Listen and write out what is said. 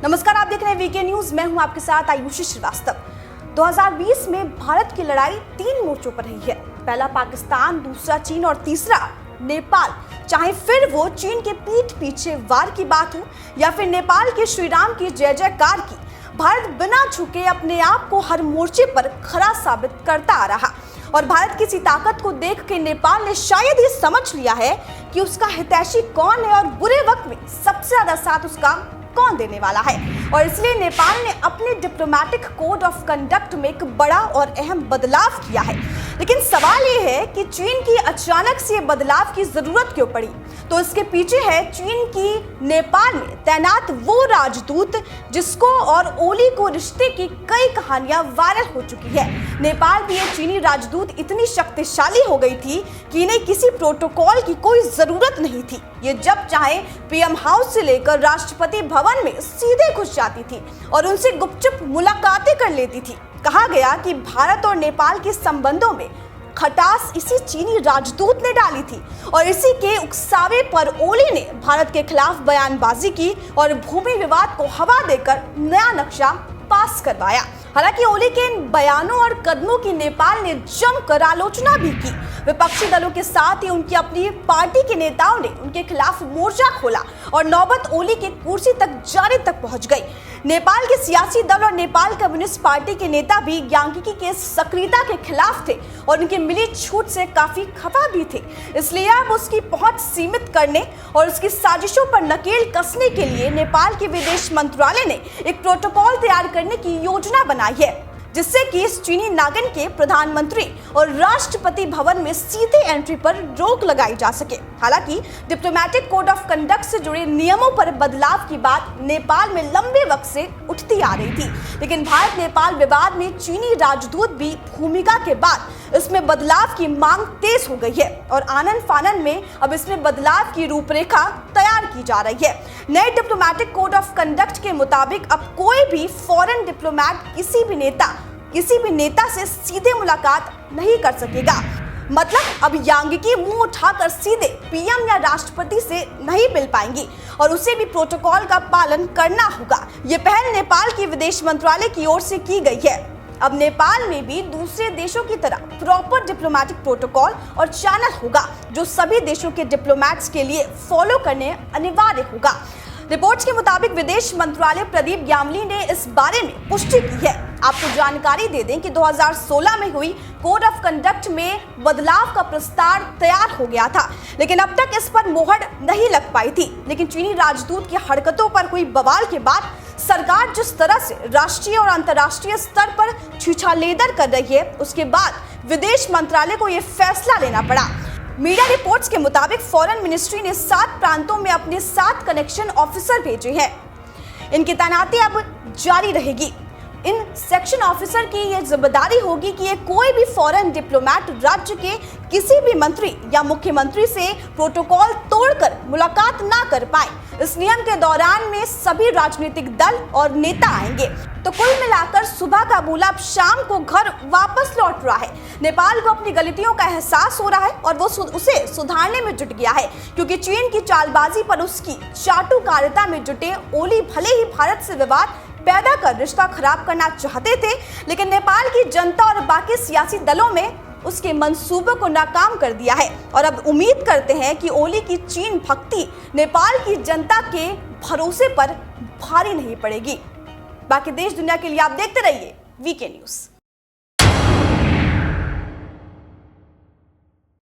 नमस्कार, आप देख रहे हैं वीके न्यूज। मैं हूं आपके साथ आयुषी श्रीवास्तव। 2020 में भारत की लड़ाई 3 मोर्चों पर रही है। पहला पाकिस्तान, दूसरा चीन और तीसरा नेपाल। चाहे फिर वो चीन के पीठ पीछे वार की बात हो या फिर नेपाल के श्री राम की जय जयकार की, भारत बिना झुके अपने आप को हर मोर्चे पर खरा साबित करता आ रहा। और भारत की इसी ताकत को देख के नेपाल ने शायद ये समझ लिया है कि उसका हितैषी कौन है और बुरे वक्त में सबसे ज्यादा साथ उसका कौन देने वाला है। और इसलिए नेपाल ने अपने डिप्लोमेटिक कोड ऑफ कंडक्ट में एक बड़ा और अहम बदलाव किया है। लेकिन सवाल ये है कि चीन की अचानक से बदलाव की जरूरत क्यों पड़ी। तो इसके पीछे है चीन की नेपाल में तैनात वो राजदूत जिसको और ओली को रिश्ते की कई कहानियां वायरल हो चुकी है। नेपाल में ये चीनी राजदूत इतनी शक्तिशाली हो गई थी कि इन्हें किसी प्रोटोकॉल की कोई जरूरत नहीं थी। ये जब चाहे पीएम हाउस से लेकर राष्ट्रपति भवन में सीधे घुस जाती थी और उनसे गुपचुप मुलाकातें कर लेती थी। कहा गया कि भारत और नेपाल के संबंधों में खटास इसी चीनी राजदूत ने डाली थी और इसी के उकसावे पर ओली ने भारत के खिलाफ बयानबाजी की और भूमि विवाद को हवा देकर नया नक्शा पास करवाया। हालांकि ओली के इन बयानों और कदमों की नेपाल ने जमकर आलोचना भी की। विपक्षी दलों के साथ ही उनकी अपनी पार्टी के नेताओं ने उनके खिलाफ मोर्चा खोला और नौबत ओली के कुर्सी तक जाने तक पहुंच गई। नेपाल के सियासी दल और नेपाल कम्युनिस्ट पार्टी के नेता भी यांगिकी के सक्रियता के खिलाफ थे और उनकी मिली छूट से काफी खफा भी थे। इसलिए अब उसकी पहुंच सीमित करने और उसकी साजिशों पर नकेल कसने के लिए नेपाल के विदेश मंत्रालय ने एक प्रोटोकॉल तैयार करने की योजना बनाई है, जिससे कि इस चीनी नागिन के प्रधानमंत्री और राष्ट्रपति भवन में सीधे एंट्री पर रोक लगाई जा सके। हालांकि डिप्लोमेटिक कोड ऑफ कंडक्ट से जुड़े नियमों पर बदलाव की बात नेपाल में लंबे वक्त से उठती आ रही थी, लेकिन भारत नेपाल विवाद में चीनी राजदूत भी भूमिका के बाद इसमें बदलाव की मांग तेज हो गई है और आनन फानन में अब इसमें बदलाव की रूपरेखा तैयार की जा रही है। नए डिप्लोमेटिक कोड ऑफ कंडक्ट के मुताबिक अब कोई भी फॉरेन डिप्लोमेट किसी भी नेता से सीधे मुलाकात नहीं कर सकेगा। मतलब अब यांगिकी मुंह उठाकर सीधे पीएम या राष्ट्रपति से नहीं मिल पाएंगी और उसे भी प्रोटोकॉल का पालन करना होगा। ये पहल नेपाल के विदेश मंत्रालय की ओर से की गई है। अब नेपाल में भी दूसरे देशों की तरह प्रॉपर डिप्लोमेटिक प्रोटोकॉल और चैनल होगा जो सभी देशों के डिप्लोमेट्स के लिए फॉलो करने अनिवार्य होगा। रिपोर्ट्स के मुताबिक विदेश मंत्रालय प्रदीप ग्यामली ने इस बारे में पुष्टि की है। आपको जानकारी दे दें कि 2016 में हुई कोड ऑफ कंडक्ट में बदलाव का प्रस्ताव तैयार हो गया था, लेकिन अब तक इस पर मोहर नहीं लग पाई थी। लेकिन चीनी राजदूत की हरकतों पर हुई बवाल के बाद सरकार जिस तरह से राष्ट्रीय और अंतर्राष्ट्रीय स्तर पर छीछालेदर कर रही है, उसके बाद विदेश मंत्रालय को यह फैसला लेना पड़ा। मीडिया रिपोर्ट्स के मुताबिक फॉरेन मिनिस्ट्री ने 7 प्रांतों में अपने 7 कनेक्शन ऑफिसर भेजे हैं। इनकी तैनाती अब जारी रहेगी। इन सेक्शन ऑफिसर की यह जिम्मेदारी होगी कि ये कोई भी फॉरेन डिप्लोमेट राज्य के किसी भी मंत्री या मुख्यमंत्री से प्रोटोकॉल तोड़कर मुलाकात ना कर पाए। इस नियम के दौरान में सभी राजनीतिक दल और नेता आएंगे। तो कुल मिलाकर सुबह का बूला अब शाम को घर वापस लौट रहा है। नेपाल को अपनी गलतियों का एहसास हो रहा है और वो उसे सुधारने में जुट गया है, क्योंकि चीन की चालबाजी पर उसकी चाटुकारिता में जुटे ओली भले ही भारत से विवाद पैदा कर रिश्ता खराब करना चाहते थे, लेकिन नेपाल की जनता और बाकी सियासी दलों में उसके मंसूबों को नाकाम कर दिया है। और अब उम्मीद करते हैं कि ओली की चीन भक्ति नेपाल की जनता के भरोसे पर भारी नहीं पड़ेगी। बाकी देश दुनिया के लिए आप देखते रहिए वीके न्यूज।